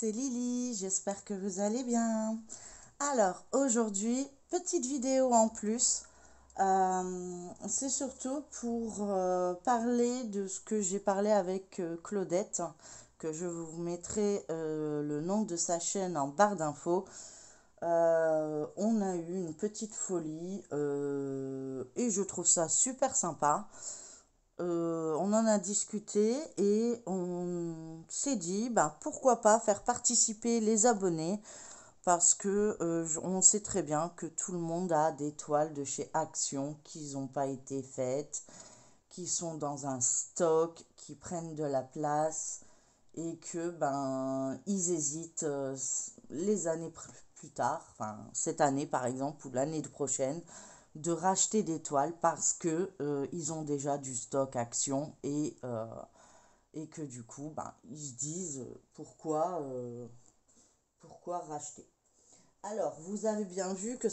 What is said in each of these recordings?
c'est Lily, j'espère que vous allez bien. Alors, aujourd'hui, petite vidéo en plus. C'est surtout pour parler de ce que j'ai parlé avec Claudette, que je vous mettrai le nom de sa chaîne en barre d'infos. On a eu une petite folie et je trouve ça super sympa. On en a discuté et on s'est dit pourquoi pas faire participer les abonnés parce que on sait très bien que tout le monde a des toiles de chez Action qui n'ont pas été faites, qui sont dans un stock, qui prennent de la place et que ils hésitent les années plus tard, enfin cette année par exemple ou l'année prochaine, de racheter des toiles parce que ils ont déjà du stock Action et que du coup ils se disent pourquoi racheter. Alors, vous avez bien vu que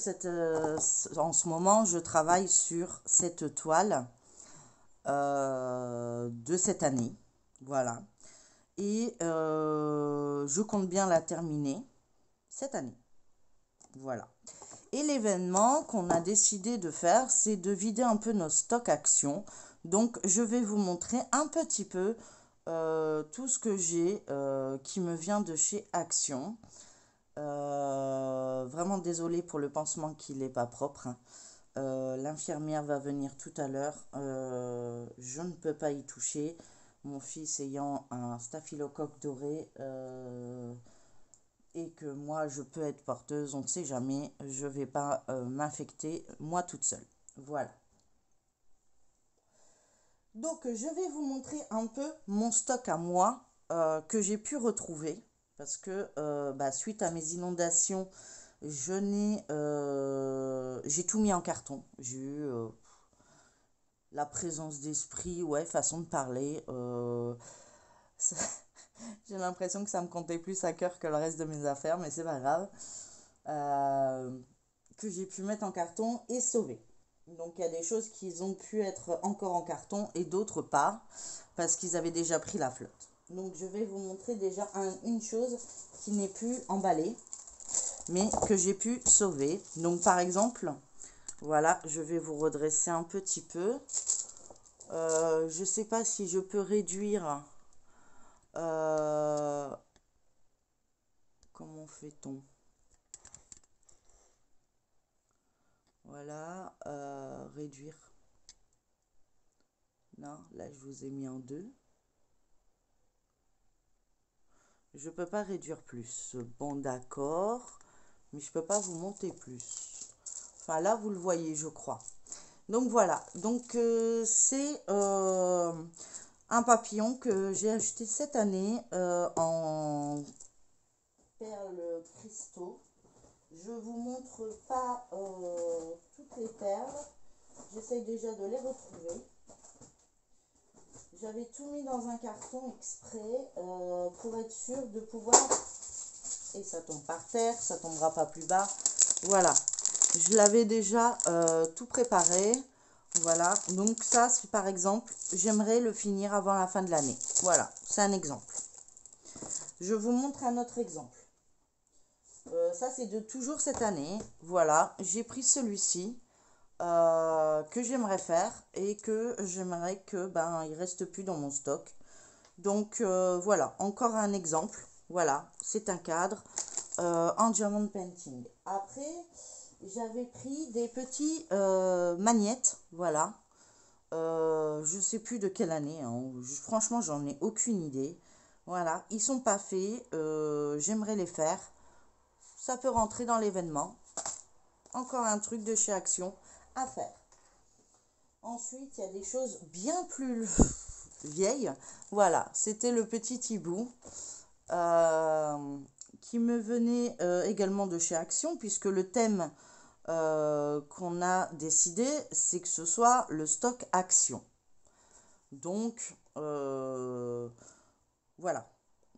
en ce moment, je travaille sur cette toile de cette année. Voilà. Et je compte bien la terminer cette année. Voilà. Et l'événement qu'on a décidé de faire, c'est de vider un peu nos stocks Action. Donc, je vais vous montrer un petit peu tout ce que j'ai qui me vient de chez Action. Vraiment désolée pour le pansement qui n'est pas propre, hein. L'infirmière va venir tout à l'heure. Je ne peux pas y toucher. Mon fils ayant un staphylocoque doré et que moi je peux être porteuse, on ne sait jamais. Je ne vais pas m'infecter moi toute seule. Voilà. Donc je vais vous montrer un peu mon stock à moi que j'ai pu retrouver. Parce que suite à mes inondations, j'ai tout mis en carton. J'ai eu la présence d'esprit, ouais, façon de parler. Ça- j'ai l'impression que ça me comptait plus à cœur que le reste de mes affaires, mais c'est pas grave. Euh, que j'ai pu mettre en carton et sauver. Donc il y a des choses qui ont pu être encore en carton et d'autres pas, parce qu'ils avaient déjà pris la flotte. Donc je vais vous montrer déjà une chose qui n'est plus emballée, mais que j'ai pu sauver. Donc par exemple, voilà, je vais vous redresser un petit peu. Je ne sais pas si je peux réduire. euh, Comment fait-on? Voilà, réduire. Non, là je vous ai mis en deux. Je peux pas réduire plus. Bon, d'accord, mais je peux pas vous monter plus. Enfin là, vous le voyez, je crois. Donc voilà, donc c'est un papillon que j'ai acheté cette année en perles cristaux. Je vous montre pas toutes les perles. J'essaye déjà de les retrouver. J'avais tout mis dans un carton exprès pour être sûre de pouvoir... Et ça tombe par terre, ça tombera pas plus bas. Voilà, je l'avais déjà tout préparé. Voilà, donc ça, c'est par exemple, j'aimerais le finir avant la fin de l'année. Voilà, c'est un exemple. Je vous montre un autre exemple. Ça, c'est de toujours cette année. Voilà, j'ai pris celui-ci que j'aimerais faire et que j'aimerais que il reste plus dans mon stock. Donc voilà, encore un exemple. Voilà, c'est un cadre en diamond painting. Après, j'avais pris des petits magnettes. Voilà. Je sais plus de quelle année, hein. Franchement, j'en ai aucune idée. Voilà, ils sont pas faits. J'aimerais les faire. Ça peut rentrer dans l'événement. Encore un truc de chez Action à faire. Ensuite, il y a des choses bien plus vieilles. Voilà, c'était le petit hibou qui me venait également de chez Action, puisque le thème qu'on a décidé, c'est que ce soit le stock Action. Donc, voilà.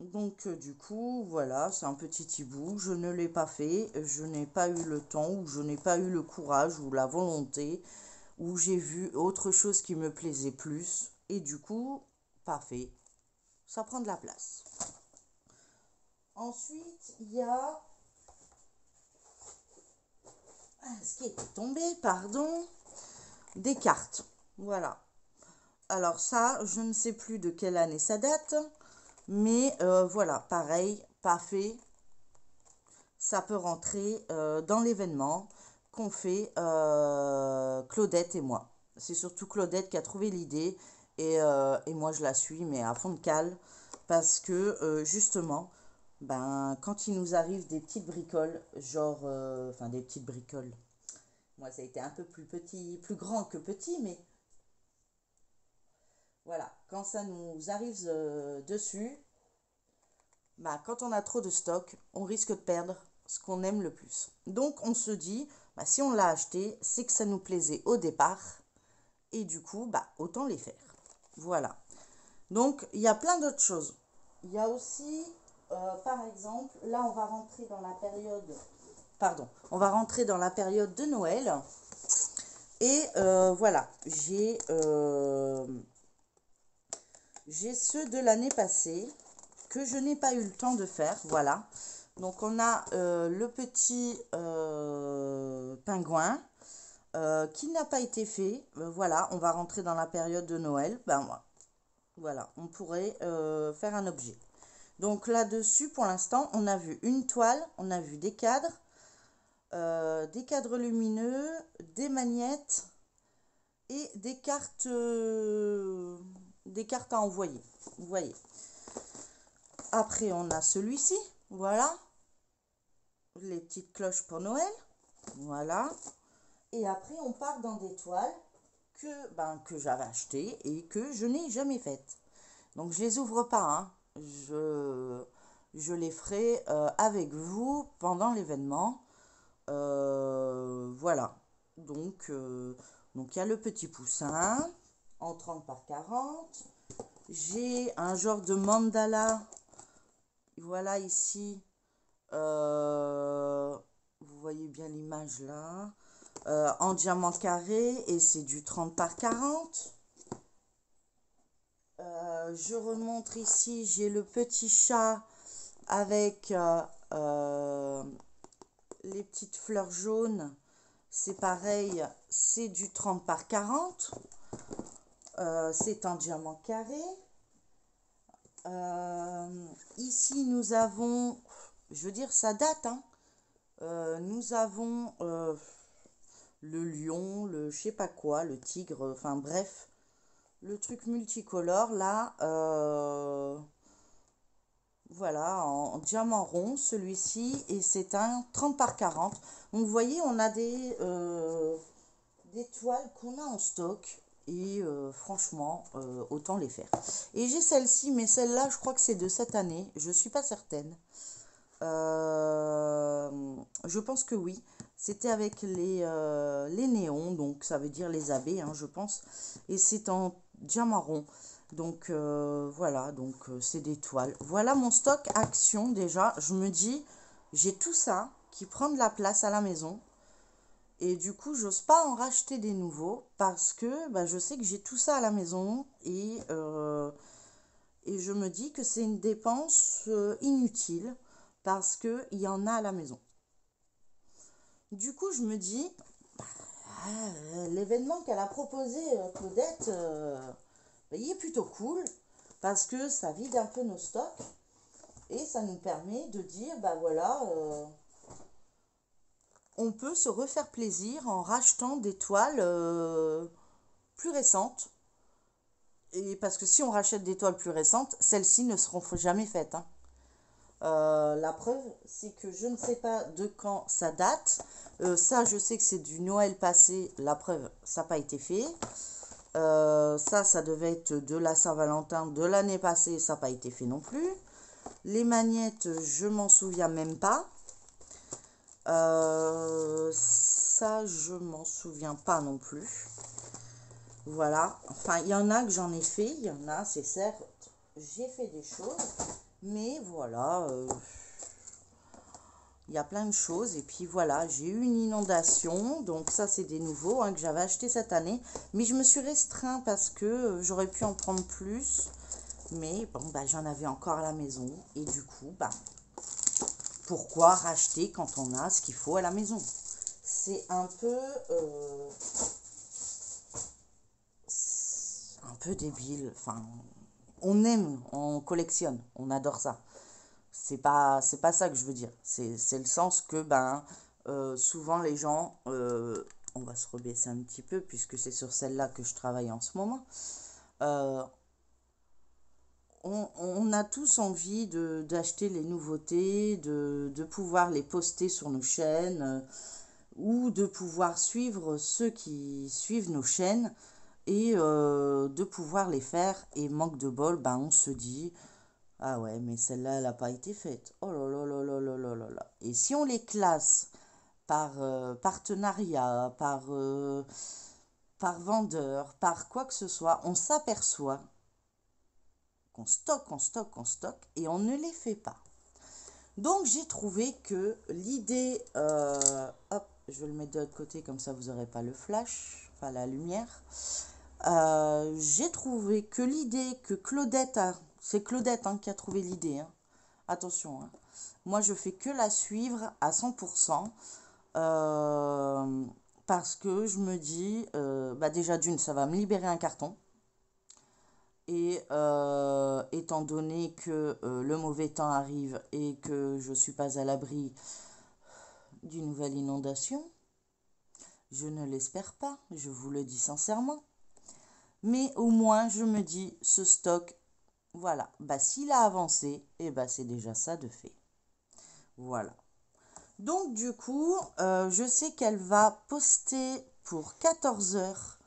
Donc, du coup, voilà, c'est un petit hibou. Je ne l'ai pas fait. Je n'ai pas eu le temps, ou je n'ai pas eu le courage, ou la volonté, ou j'ai vu autre chose qui me plaisait plus. Et du coup, pas fait. Ça prend de la place. Ensuite, il y a ce qui était tombé, pardon, des cartes. Voilà. Alors ça, je ne sais plus de quelle année ça date, mais voilà, pareil, pas fait. Ça peut rentrer dans l'événement qu'on fait Claudette et moi. C'est surtout Claudette qui a trouvé l'idée et moi je la suis, mais à fond de cale, parce que justement, ben, quand il nous arrive des petites bricoles, genre, enfin des petites bricoles, moi ça a été un peu plus petit, plus grand que petit, mais voilà, quand ça nous arrive dessus, bah, quand on a trop de stock, on risque de perdre ce qu'on aime le plus. Donc on se dit, bah, si on l'a acheté, c'est que ça nous plaisait au départ. Et du coup, bah, autant les faire. Voilà. Donc il y a plein d'autres choses. Il y a aussi, par exemple, là on va rentrer dans la période, pardon, on va rentrer dans la période de Noël. Et voilà, j'ai ceux de l'année passée que je n'ai pas eu le temps de faire. Voilà. Donc on a le petit pingouin qui n'a pas été fait. Voilà, on va rentrer dans la période de Noël. Ben voilà, on pourrait faire un objet. Donc là-dessus, pour l'instant, on a vu une toile, on a vu des cadres lumineux, des magnettes et des cartes à envoyer. Vous voyez. Après, on a celui-ci. Voilà. Les petites cloches pour Noël. Voilà. Et après, on part dans des toiles que j'avais achetées et que je n'ai jamais faites. Donc, je les ouvre pas. Hein. Je les ferai avec vous pendant l'événement. Voilà. Donc, il y a le petit poussin en 30 par 40. J'ai un genre de mandala. Voilà ici. Vous voyez bien l'image là. En diamant carré et c'est du 30 par 40. Je remontre ici. J'ai le petit chat avec les petites fleurs jaunes. C'est pareil. C'est du 30 par 40. C'est en diamant carré. Ici, nous avons, je veux dire, ça date, hein. Nous avons le lion, le je sais pas quoi, le tigre, enfin bref, le truc multicolore, là, voilà, en diamant rond, celui-ci, et c'est un 30 par 40. Donc, vous voyez, on a des toiles qu'on a en stock. Et franchement, autant les faire. Et j'ai celle-ci, mais celle-là, je crois que c'est de cette année. Je ne suis pas certaine. Je pense que oui. C'était avec les néons, donc ça veut dire les abeilles, hein, je pense. Et c'est en diamant rond. Donc voilà, donc c'est des toiles. Voilà mon stock Action déjà. Je me dis, j'ai tout ça qui prend de la place à la maison. Et du coup, j'ose pas en racheter des nouveaux parce que bah, je sais que j'ai tout ça à la maison et je me dis que c'est une dépense inutile parce qu'il y en a à la maison. Du coup, je me dis, l'événement qu'elle a proposé, Claudette, il est plutôt cool parce que ça vide un peu nos stocks et ça nous permet de dire, bah voilà, on peut se refaire plaisir en rachetant des toiles plus récentes. Et parce que si on rachète des toiles plus récentes, celles-ci ne seront jamais faites. Hein. La preuve, c'est que je ne sais pas de quand ça date. Ça, je sais que c'est du Noël passé. La preuve, ça n'a pas été fait. Ça devait être de la Saint-Valentin de l'année passée. Ça n'a pas été fait non plus. Les magnettes, je m'en souviens même pas. Ça, je m'en souviens pas non plus. Voilà. Enfin, il y en a que j'en ai fait. Il y en a, c'est certes, j'ai fait des choses. Mais voilà, il y a plein de choses. Et puis voilà, j'ai eu une inondation. Donc ça, c'est des nouveaux hein, que j'avais acheté cette année. Mais je me suis restreint parce que j'aurais pu en prendre plus. Mais bon, bah, j'en avais encore à la maison. Et du coup, bah, pourquoi racheter quand on a ce qu'il faut à la maison? C'est un peu débile. Enfin, on aime, on collectionne, on adore ça. C'est pas ça que je veux dire. C'est le sens que, souvent les gens, on va se rebaisser un petit peu puisque c'est sur celle-là que je travaille en ce moment. Euh, on a tous envie d'acheter les nouveautés, de pouvoir les poster sur nos chaînes ou de pouvoir suivre ceux qui suivent nos chaînes et de pouvoir les faire. Et manque de bol, on se dit, ah ouais, mais celle-là, elle n'a pas été faite. Oh là là là là là là là là. Et si on les classe par partenariat, par vendeur, par quoi que ce soit, on s'aperçoit qu'on stocke, on stocke, on stocke et on ne les fait pas. Donc j'ai trouvé que l'idée, hop, je vais le mettre de l'autre côté comme ça vous n'aurez pas le flash, enfin la lumière. J'ai trouvé que l'idée que Claudette a, c'est Claudette qui a trouvé l'idée, hein. Attention, hein. Moi je fais que la suivre à 100%, parce que je me dis, déjà d'une, ça va me libérer un carton. Et étant donné que le mauvais temps arrive et que je ne suis pas à l'abri d'une nouvelle inondation, je ne l'espère pas, je vous le dis sincèrement. Mais au moins, je me dis, ce stock, voilà, s'il a avancé, c'est déjà ça de fait. Voilà. Donc du coup, je sais qu'elle va poster pour 14 heures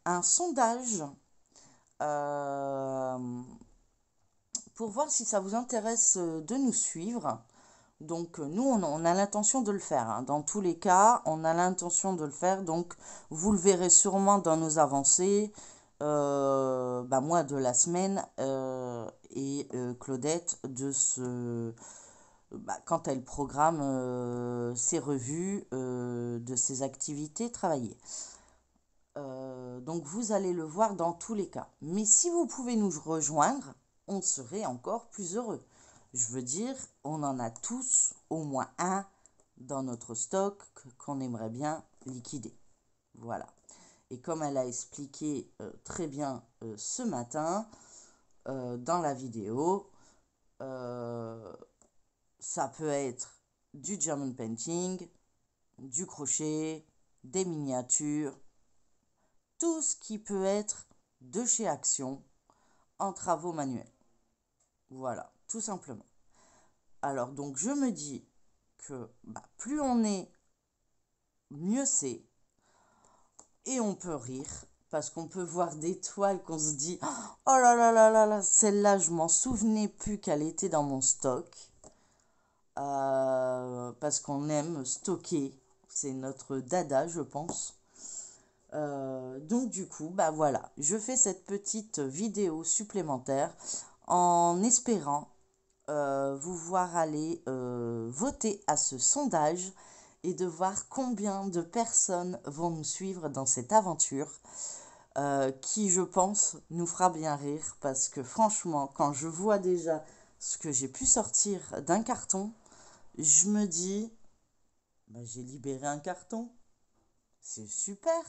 un sondage pour voir si ça vous intéresse de nous suivre. Donc nous, on a l'intention de le faire, hein. Dans tous les cas, on a l'intention de le faire. Donc vous le verrez sûrement dans nos avancées, moi de la semaine et Claudette quand elle programme ses revues de ses activités travaillées. Donc vous allez le voir dans tous les cas. Mais si vous pouvez nous rejoindre, on serait encore plus heureux. Je veux dire, on en a tous au moins un dans notre stock qu'on aimerait bien liquider. Voilà. Et comme elle a expliqué très bien ce matin dans la vidéo, ça peut être du German painting, du crochet, des miniatures, tout ce qui peut être de chez Action en travaux manuels. Voilà, tout simplement. Alors donc je me dis que plus on est, mieux c'est. Et on peut rire parce qu'on peut voir des toiles qu'on se dit, oh là là là là là, celle-là je m'en souvenais plus qu'elle était dans mon stock. Parce qu'on aime stocker, c'est notre dada je pense. Donc du coup, voilà, je fais cette petite vidéo supplémentaire en espérant vous voir aller voter à ce sondage et de voir combien de personnes vont nous suivre dans cette aventure qui, je pense, nous fera bien rire parce que franchement, quand je vois déjà ce que j'ai pu sortir d'un carton, je me dis, j'ai libéré un carton, c'est super.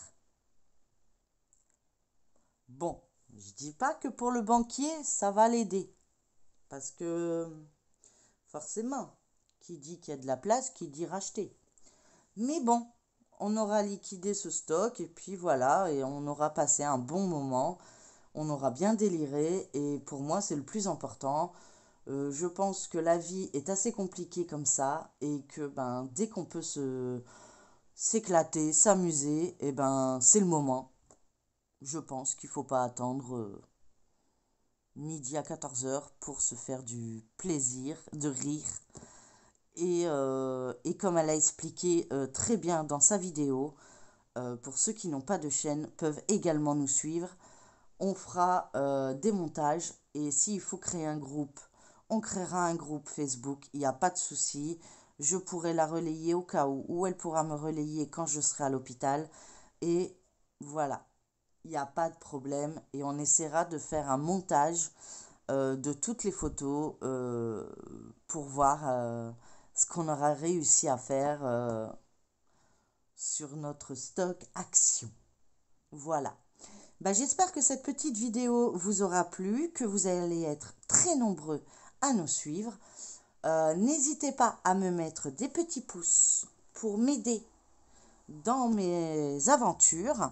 Bon, je dis pas que pour le banquier, ça va l'aider. Parce que, forcément, qui dit qu'il y a de la place, qui dit racheter. Mais bon, on aura liquidé ce stock et puis voilà, et on aura passé un bon moment. On aura bien déliré et pour moi, c'est le plus important. Je pense que la vie est assez compliquée comme ça et que dès qu'on peut s'éclater, s'amuser, c'est le moment. Je pense qu'il ne faut pas attendre midi à 14 heures pour se faire du plaisir, de rire. Et comme elle a expliqué très bien dans sa vidéo, pour ceux qui n'ont pas de chaîne, peuvent également nous suivre. On fera des montages et s'il faut créer un groupe, on créera un groupe Facebook, il n'y a pas de souci. Je pourrai la relayer au cas où, ou elle pourra me relayer quand je serai à l'hôpital. Et voilà, il n'y a pas de problème et on essaiera de faire un montage de toutes les photos pour voir ce qu'on aura réussi à faire sur notre stock action. Voilà. Bah, j'espère que cette petite vidéo vous aura plu, que vous allez être très nombreux à nous suivre. N'hésitez pas à me mettre des petits pouces pour m'aider dans mes aventures,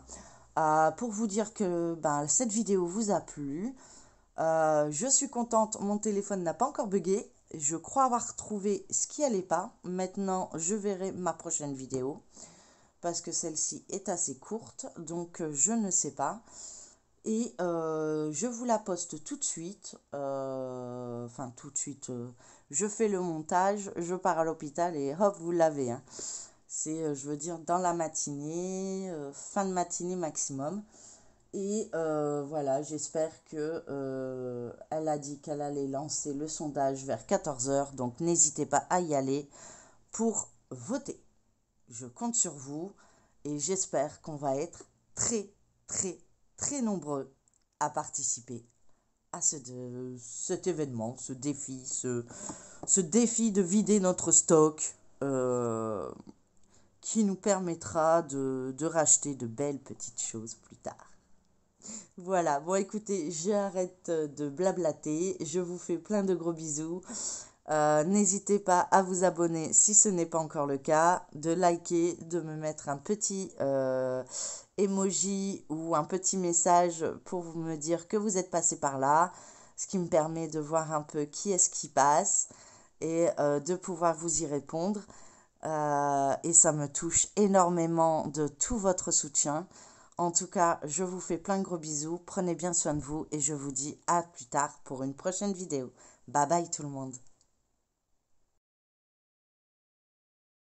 pour vous dire que cette vidéo vous a plu. Je suis contente, mon téléphone n'a pas encore bugué. Je crois avoir trouvé ce qui allait pas. Maintenant, je verrai ma prochaine vidéo parce que celle-ci est assez courte, donc je ne sais pas. Et je vous la poste tout de suite. Enfin, tout de suite. Je fais le montage, je pars à l'hôpital et hop, vous l'avez. Hein. C'est, je veux dire, dans la matinée, fin de matinée maximum. Et voilà, j'espère que elle a dit qu'elle allait lancer le sondage vers 14 h. Donc, n'hésitez pas à y aller pour voter. Je compte sur vous et j'espère qu'on va être très, très, très nombreux à participer à cet événement, ce défi de vider notre stock qui nous permettra de racheter de belles petites choses plus tard. Voilà, bon écoutez, j'arrête de blablater, je vous fais plein de gros bisous. N'hésitez pas à vous abonner si ce n'est pas encore le cas, de liker, de me mettre un petit emoji ou un petit message pour me dire que vous êtes passé par là, ce qui me permet de voir un peu qui est-ce qui passe et de pouvoir vous y répondre. Et ça me touche énormément de tout votre soutien. En tout cas, je vous fais plein de gros bisous, prenez bien soin de vous et je vous dis à plus tard pour une prochaine vidéo. Bye bye tout le monde.